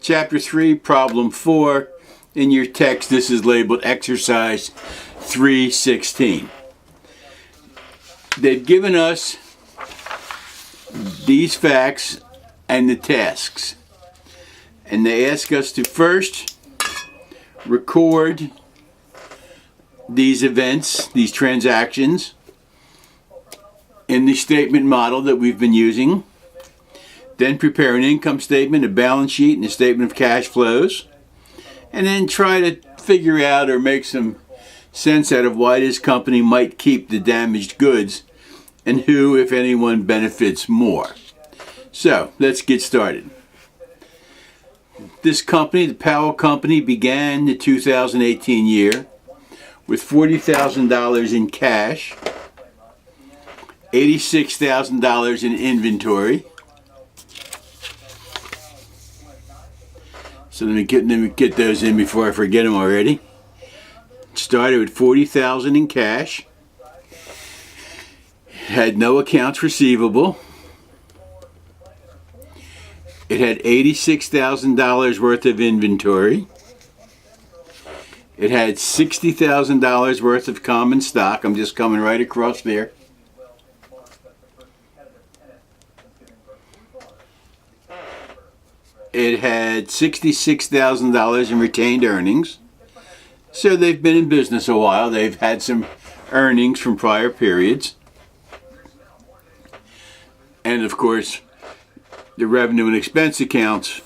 Chapter 3, Problem 4. In your text, this is labeled Exercise 316. They've given us these facts and the tasks. And they ask us to first record these events, these transactions, in the statement model that we've been using. Then prepare an income statement, a balance sheet, and a statement of cash flows. And then try to figure out or make some sense out of why this company might keep the damaged goods and who, if anyone, benefits more. So, let's get started. This company, the Powell Company, began the 2018 year with $40,000 in cash, $86,000 in inventory. So let me get those in before I forget them already. Started with $40,000 in cash. Had no accounts receivable. It had $86,000 worth of inventory. It had $60,000 worth of common stock. I'm just coming right across there. It had $66,000 in retained earnings. So they've been in business a while. They've had some earnings from prior periods. And of course, the revenue and expense accounts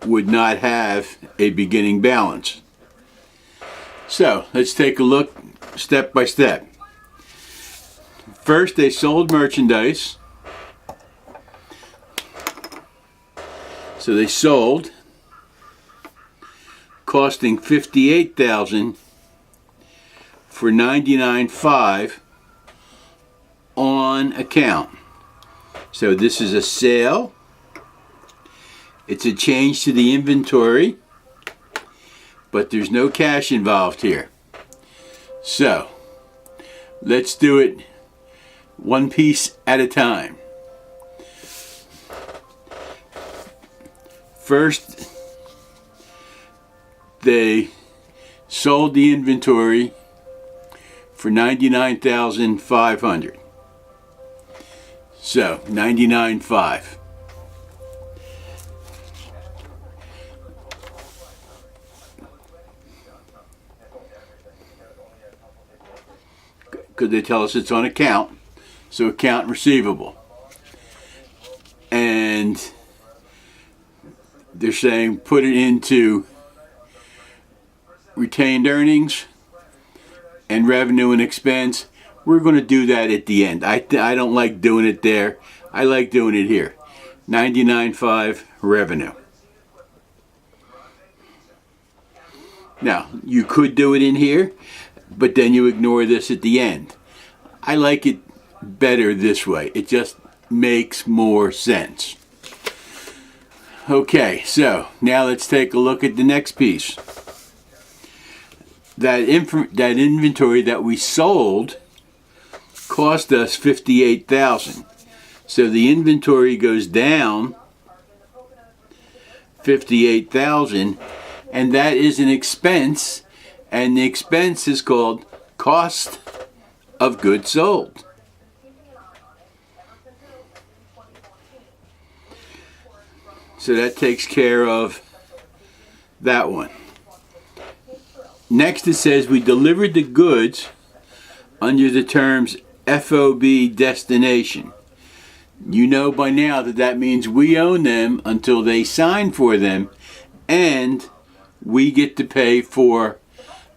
would not have a beginning balance. So let's take a look step by step. First, they sold merchandise. So they sold, costing $58,000 for $99,500 on account. So this is a sale. It's a change to the inventory, but there's no cash involved here. So let's do it one piece at a time. First, they sold the inventory for $99,500. So, $99,500. Because they tell us it's on account, so account receivable. And they're saying put it into retained earnings and revenue and expense. We're going to do that at the end. I don't like doing it there. I like doing it here. $99,500 revenue. Now, you could do it in here, but then you ignore this at the end. I like it better this way. It just makes more sense. Okay, so now let's take a look at the next piece. That inventory that we sold cost us $58,000. So the inventory goes down $58,000, and that is an expense, and the expense is called cost of goods sold. So that takes care of that one. Next it says we delivered the goods under the terms FOB destination. You know by now that that means we own them until they sign for them, and we get to pay for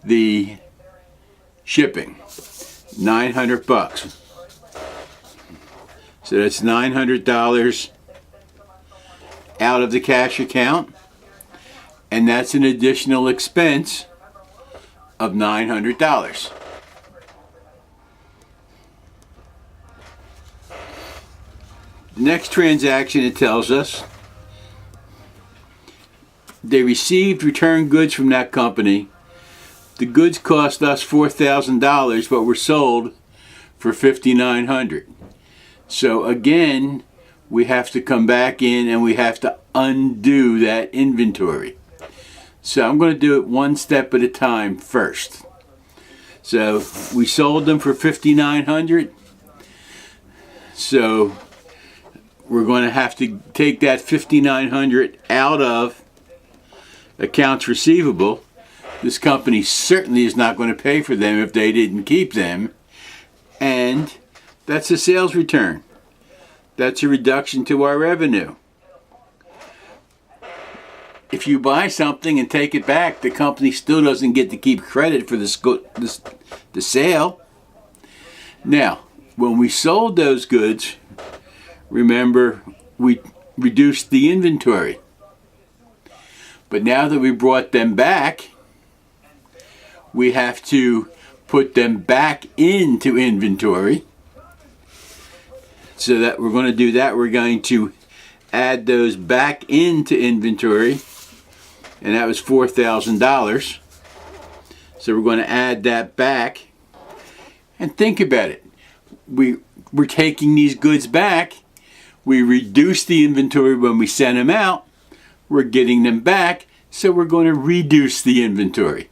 the shipping. $900. So that's $900 out of the cash account, and that's an additional expense of $900. The next transaction, it tells us they received returned goods from that company. The goods cost us $4,000, but were sold for $5,900. So again, we have to come back in and we have to undo that inventory. So I'm going to do it one step at a time first. So we sold them for $5,900. So we're going to have to take that $5,900 out of accounts receivable. This company certainly is not going to pay for them if they didn't keep them. And that's a sales return. That's a reduction to our revenue. If you buy something and take it back, the company still doesn't get to keep credit for the sale. Now, when we sold those goods, remember, we reduced the inventory. But now that we brought them back, we have to put them back into inventory. So that we're going to do that, we're going to add those back into inventory. And that was $4,000. So we're going to add that back. And think about it. We're taking these goods back. We reduced the inventory when we sent them out. We're getting them back. So we're going to reduce the inventory.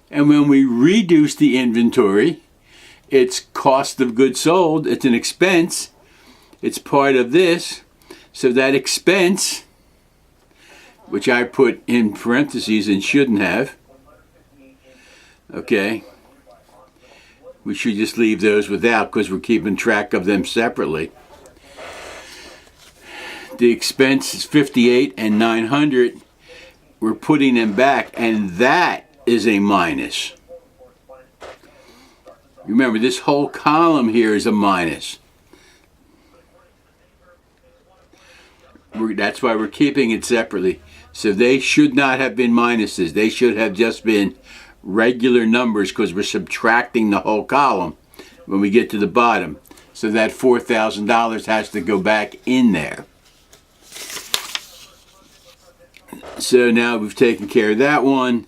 And when we reduce the inventory, it's cost of goods sold. It's an expense. It's part of this. So that expense, which I put in parentheses and shouldn't have. Okay. We should just leave those without because we're keeping track of them separately. The expense is $58,000 and $900. We're putting them back, and that is a minus. Remember, this whole column here is a minus. That's why we're keeping it separately. So they should not have been minuses. They should have just been regular numbers because we're subtracting the whole column when we get to the bottom. So that $4,000 has to go back in there. So now we've taken care of that one.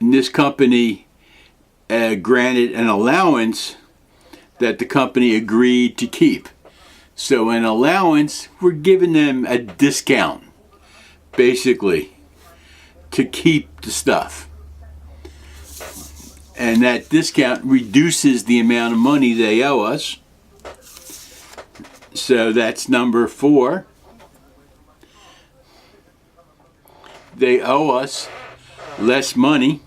And this company granted an allowance that the company agreed to keep. So an allowance, we're giving them a discount, basically, to keep the stuff. And that discount reduces the amount of money they owe us. So that's number 4. They owe us less money.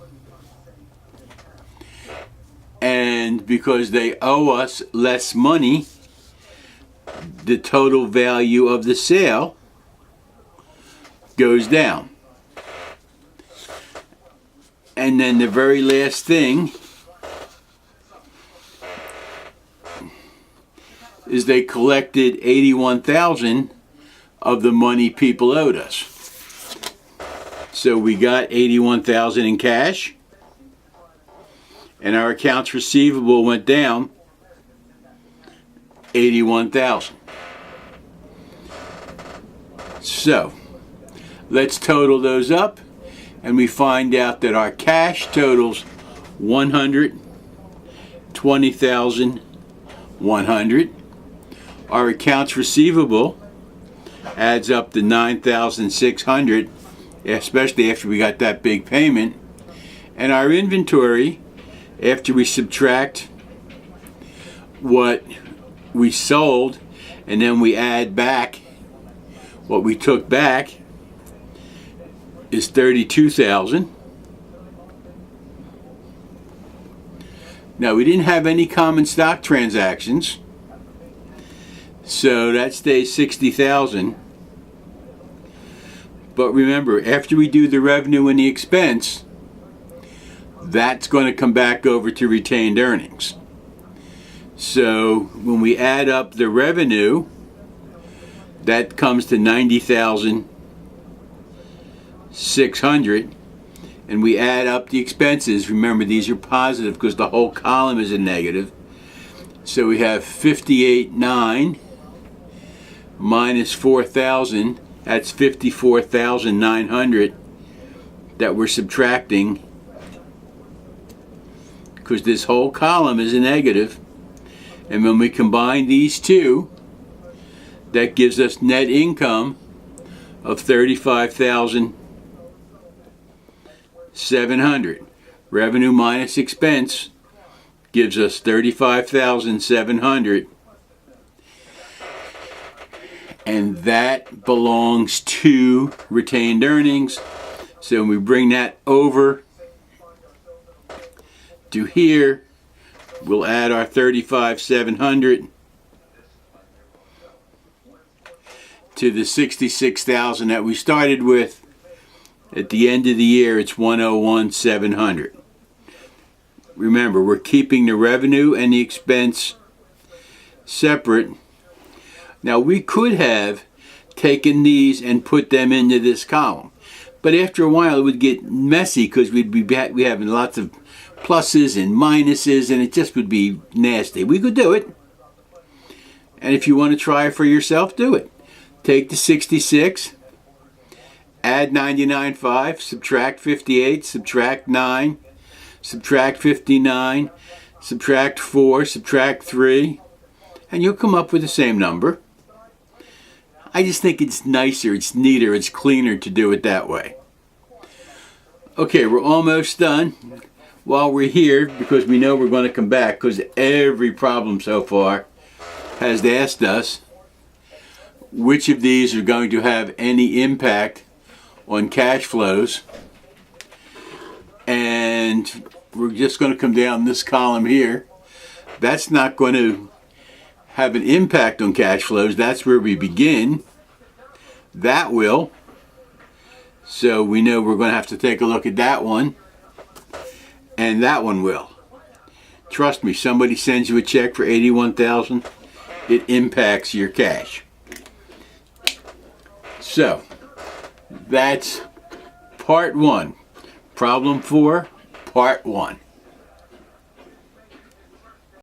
And because they owe us less money, the total value of the sale goes down. And then the very last thing is they collected $81,000 of the money people owed us. So we got $81,000 in cash, and our accounts receivable went down $81,000. So let's total those up, and we find out that our cash totals $120,100. Our accounts receivable adds up to $9,600, especially after we got that big payment. And our inventory, after we subtract what we sold and then we add back what we took back, is $32,000. Now, we didn't have any common stock transactions, so that stays $60,000. But remember, after we do the revenue and the expense, that's going to come back over to retained earnings. So when we add up the revenue, that comes to $90,600, and we add up the expenses. Remember, these are positive because the whole column is a negative. So we have $58,900 minus $4,000. That's $54,900 that we're subtracting because this whole column is a negative. And when we combine these two, that gives us net income of 35,700. Revenue minus expense gives us 35,700. And that belongs to retained earnings. So when we bring that over to here, we'll add our 35,700 to the 66,000 that we started with. At the end of the year, it's 101,700. Remember, we're keeping the revenue and the expense separate. Now, we could have taken these and put them into this column, but after a while it would get messy because we'd be having lots of pluses and minuses, and it just would be nasty. We could do it, and if you want to try it for yourself, do it. Take the 66, add 99.5, subtract 58, subtract 9, subtract 59, subtract 4, subtract 3, and you'll come up with the same number. I just think it's nicer, it's neater, it's cleaner to do it that way. Okay, we're almost done. While we're here, because we know we're going to come back, because every problem so far has asked us which of these are going to have any impact on cash flows. And we're just going to come down this column here. That's not going to have an impact on cash flows. That's where we begin. That will. So we know we're going to have to take a look at that one. And that one will. Trust me, somebody sends you a check for $81,000, it impacts your cash. So, that's part 1. Problem 4, part 1.